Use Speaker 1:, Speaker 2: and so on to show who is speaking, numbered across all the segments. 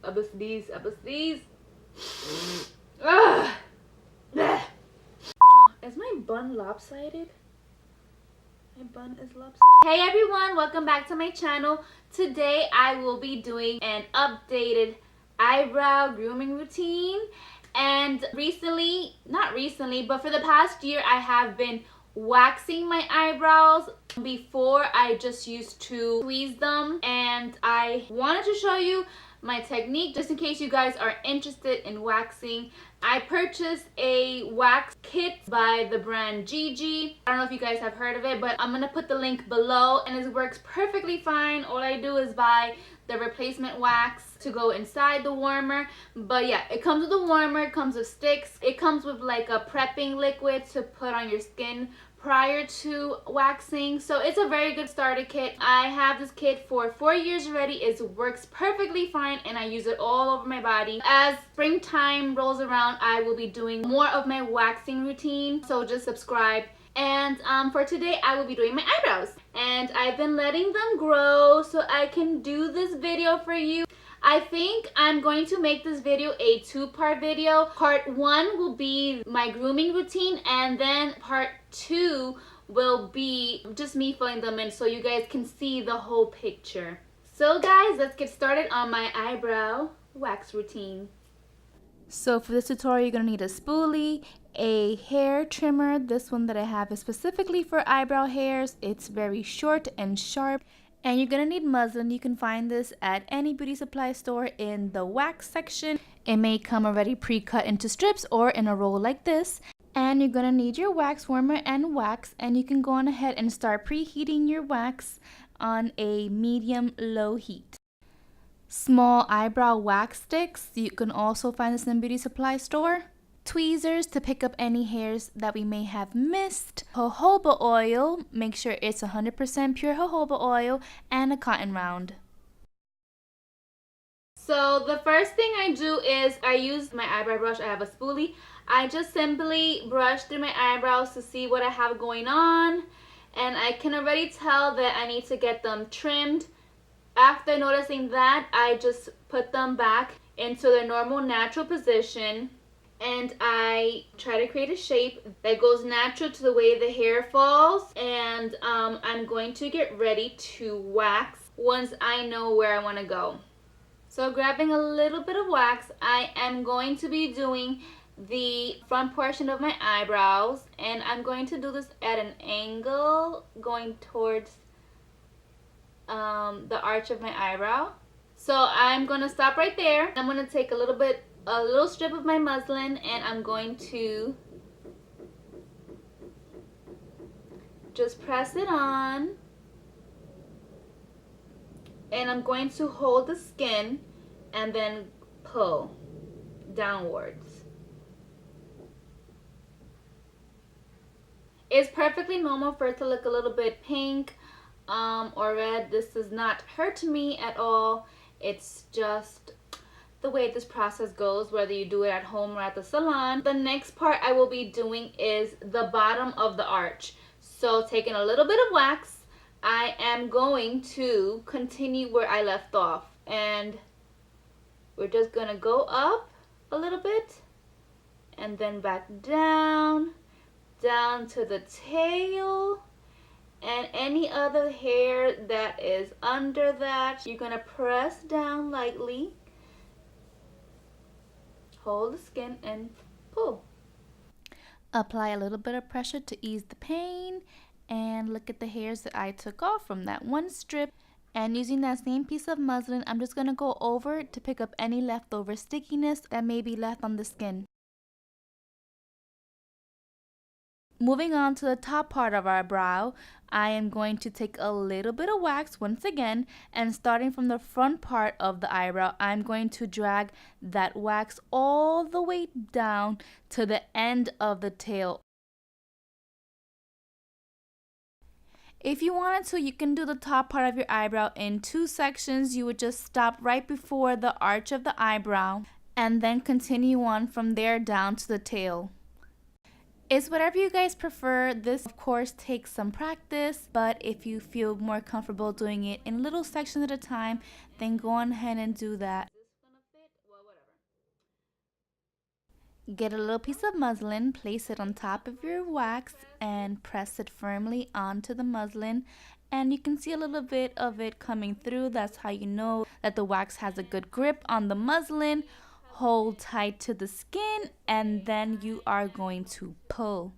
Speaker 1: Ugh. Is my bun lopsided? My bun is lopsided. Hey everyone, welcome back to my channel. Today I will be doing an updated eyebrow grooming routine. And not recently, but for the past year I have been waxing my eyebrows. Before I just used to tweeze them, and I wanted to show you my technique just in case you guys are interested in waxing. I purchased a wax kit by the brand Gigi. I don't know if you guys have heard of it, but I'm gonna put the link below, and it works perfectly fine. All I do is buy the replacement wax to go inside the warmer. But yeah, it comes with a warmer, it comes with sticks, it comes with like a prepping liquid to put on your skin prior to waxing. So it's a very good starter kit. I have this kit for 4 years already. It works perfectly fine and I use it all over my body. As springtime rolls around, I will be doing more of my waxing routine, so just subscribe. And for today I will be doing my eyebrows, and I've been letting them grow so I can do this video for you. I think I'm going to make this video a two-part video. Part 1 will be my grooming routine, and then part 2 will be just me filling them in so you guys can see the whole picture. So guys, let's get started on my eyebrow wax routine. So for this tutorial, you're going to need a spoolie, a hair trimmer. This one that I have is specifically for eyebrow hairs. It's very short and sharp. And you're going to need muslin. You can find this at any beauty supply store in the wax section. It may come already pre-cut into strips or in a roll like this. And you're going to need your wax warmer and wax. And you can go on ahead and start preheating your wax on a medium-low heat. Small eyebrow wax sticks. You can also find this in the beauty supply store. Tweezers to pick up any hairs that we may have missed. Jojoba oil, make sure it's 100% pure jojoba oil, and a cotton round. So the first thing I do is I use my eyebrow brush. I have a spoolie. I just simply brush through my eyebrows to see what I have going on, and I can already tell that I need to get them trimmed. After noticing that, I just put them back into their normal natural position, and I try to create a shape that goes natural to the way the hair falls. And I'm going to get ready to wax once I know where I want to go. So grabbing a little bit of wax, I am going to be doing the front portion of my eyebrows, and I'm going to do this at an angle going towards the arch of my eyebrow. So I'm going to stop right there. I'm going to take a little strip of my muslin, and I'm going to just press it on, and I'm going to hold the skin and then pull downwards. It's perfectly normal for it to look a little bit pink or red. This does not hurt me at all. It's just the way this process goes, whether you do it at home or at the salon. The next part I will be doing is the bottom of the arch. So taking a little bit of wax, I am going to continue where I left off, and we're just gonna go up a little bit and then back down to the tail, and any other hair that is under that, you're gonna press down lightly, hold the skin, and pull. Apply a little bit of pressure to ease the pain, and look at the hairs that I took off from that one strip. And using that same piece of muslin, I'm just gonna go over to pick up any leftover stickiness that may be left on the skin. Moving on to the top part of our brow, I am going to take a little bit of wax once again, and starting from the front part of the eyebrow, I'm going to drag that wax all the way down to the end of the tail. If you wanted to, you can do the top part of your eyebrow in 2 sections. You would just stop right before the arch of the eyebrow and then continue on from there down to the tail. It's whatever you guys prefer. This of course takes some practice, but if you feel more comfortable doing it in little sections at a time, then go on ahead and do that. Get a little piece of muslin, place it on top of your wax, and press it firmly onto the muslin. And you can see a little bit of it coming through. That's how you know that the wax has a good grip on the muslin. Hold tight to the skin, and then you are going to pull.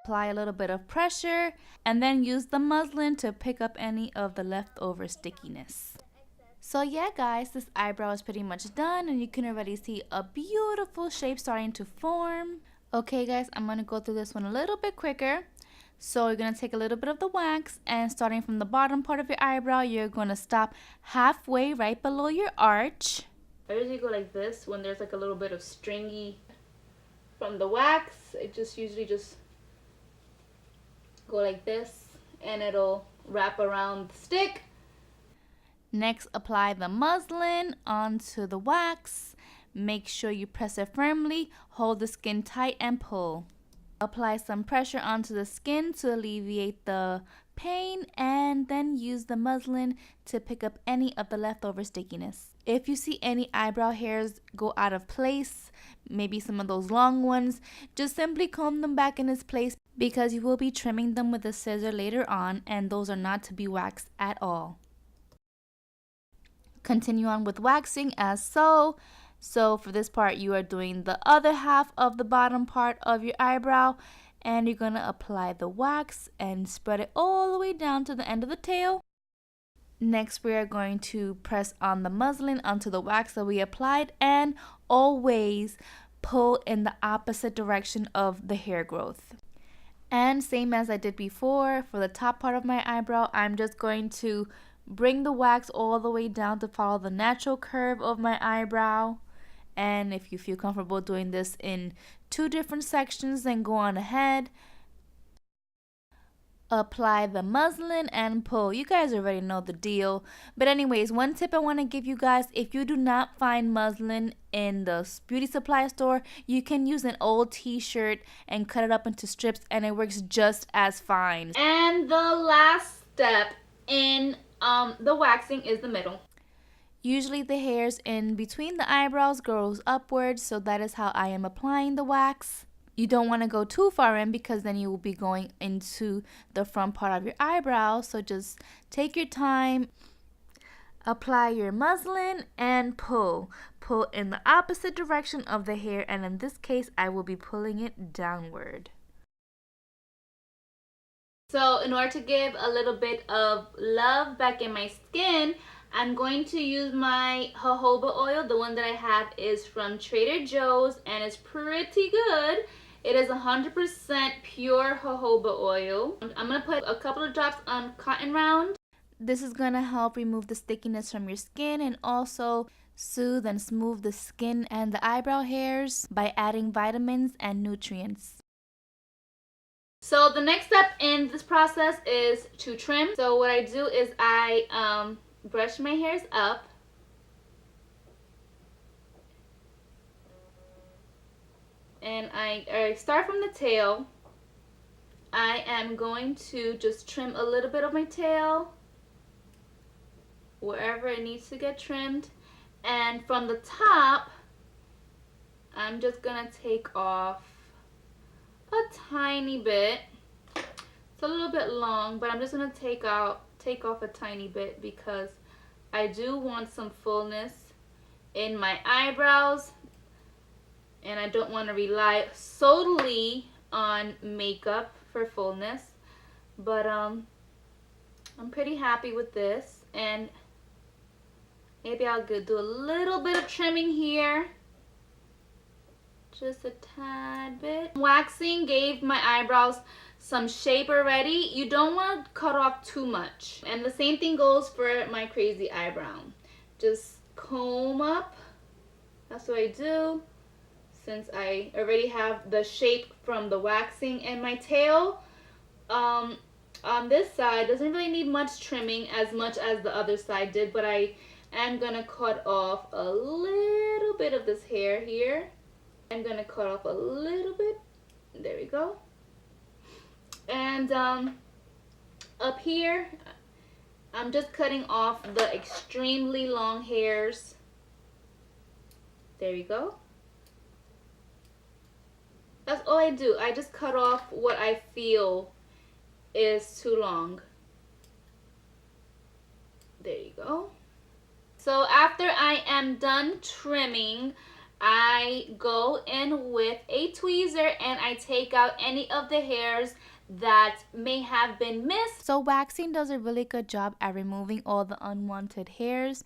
Speaker 1: Apply a little bit of pressure, and then use the muslin to pick up any of the leftover stickiness. So yeah guys, this eyebrow is pretty much done, and you can already see a beautiful shape starting to form. Okay guys, I'm going to go through this one a little bit quicker. So you're going to take a little bit of the wax, and starting from the bottom part of your eyebrow, you're going to stop halfway right below your arch. I usually go like this when there's like a little bit of stringy from the wax. It just usually just go like this, and it'll wrap around the stick. Next, apply the muslin onto the wax. Make sure you press it firmly, hold the skin tight, and pull. Apply some pressure onto the skin to alleviate the pain, and then use the muslin to pick up any of the leftover stickiness. If you see any eyebrow hairs go out of place, maybe some of those long ones, just simply comb them back in its place, because you will be trimming them with a scissor later on, and those are not to be waxed at all. Continue on with waxing as so. So for this part, you are doing the other half of the bottom part of your eyebrow, and you're going to apply the wax and spread it all the way down to the end of the tail. Next, we are going to press on the muslin onto the wax that we applied, and always pull in the opposite direction of the hair growth. And same as I did before, for the top part of my eyebrow, I'm just going to bring the wax all the way down to follow the natural curve of my eyebrow. And if you feel comfortable doing this in 2 different sections, then go on ahead. Apply the muslin and pull. You guys already know the deal. But anyways, one tip I want to give you guys: if you do not find muslin in the beauty supply store, you can use an old t-shirt and cut it up into strips, and it works just as fine. And the last step in the waxing is the middle. Usually the hairs in between the eyebrows grows upwards, so that is how I am applying the wax. You don't want to go too far in, because then you will be going into the front part of your eyebrow. So just take your time, apply your muslin, and pull. Pull in the opposite direction of the hair, and in this case, I will be pulling it downward. So in order to give a little bit of love back in my skin, I'm going to use my jojoba oil. The one that I have is from Trader Joe's, and it's pretty good. It is 100% pure jojoba oil. I'm going to put a couple of drops on cotton round. This is going to help remove the stickiness from your skin, and also soothe and smooth the skin and the eyebrow hairs by adding vitamins and nutrients. So the next step in this process is to trim. So what I do is I brush my hairs up, and I start from the tail. I am going to just trim a little bit of my tail wherever it needs to get trimmed, and from the top I'm just gonna take off a tiny bit. It's a little bit long, but I'm just gonna take off a tiny bit, because I do want some fullness in my eyebrows, and I don't want to rely solely on makeup for fullness. But I'm pretty happy with this, and maybe I'll do a little bit of trimming here. Just a tad bit. Waxing gave my eyebrows some shape already. You don't want to cut off too much. And the same thing goes for my crazy eyebrow. Just comb up. That's what I do, since I already have the shape from the waxing. And my tail on this side doesn't really need much trimming, as much as the other side did, but I am gonna cut off a little bit of this hair here. I'm gonna cut off a little bit. There we go. And up here, I'm just cutting off the extremely long hairs. There we go. That's all I do. I just cut off what I feel is too long. There you go. So after I am done trimming, I go in with a tweezer and I take out any of the hairs that may have been missed. So waxing does a really good job at removing all the unwanted hairs.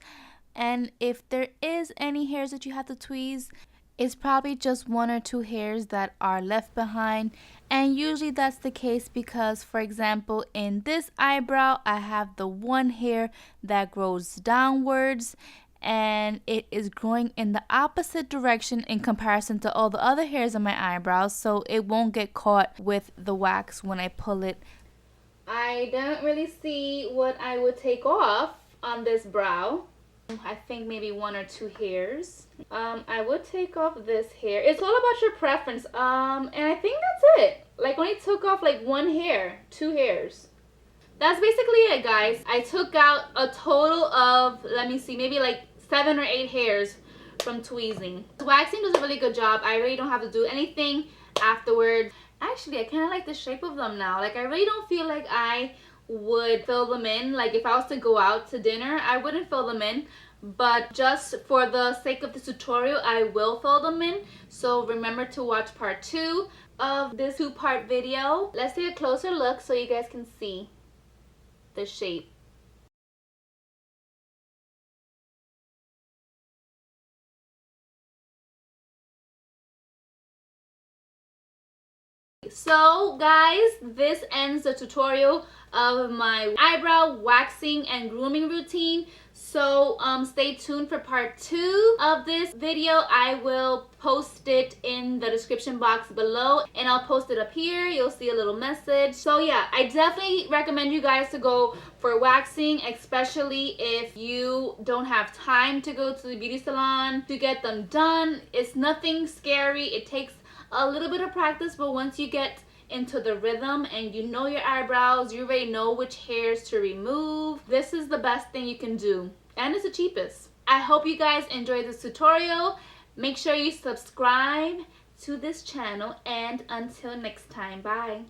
Speaker 1: And if there is any hairs that you have to tweeze, it's probably just 1 or 2 hairs that are left behind, and usually that's the case because, for example, in this eyebrow I have the 1 hair that grows downwards and it is growing in the opposite direction in comparison to all the other hairs on my eyebrows, so it won't get caught with the wax when I pull it. I don't really see what I would take off on this brow. I think maybe 1 or 2 hairs. I would take off this hair. It's all about your preference. And I think that's it. Like, only took off like 1 hair, 2 hairs. That's basically it, guys. I took out a total of, let me see, maybe like 7 or 8 hairs from tweezing. Waxing does a really good job. I really don't have to do anything afterwards. Actually, I kind of like the shape of them now. Like, I really don't feel like I would fill them in. Like, if I was to go out to dinner, I wouldn't fill them in, but just for the sake of this tutorial, I will fill them in. So remember to watch part 2 of this 2-part video. Let's take a closer look so you guys can see the shape. So guys, this ends the tutorial of my eyebrow waxing and grooming routine. So stay tuned for part 2 of this video. I will post it in the description box below, and I'll post it up here. You'll see a little message. So yeah, I definitely recommend you guys to go for waxing, especially if you don't have time to go to the beauty salon to get them done. It's nothing scary. It takes a little bit of practice, but once you get into the rhythm and you know your eyebrows, you already know which hairs to remove, this is the best thing you can do, and it's the cheapest. I hope you guys enjoyed this tutorial. Make sure you subscribe to this channel, and until next time, bye.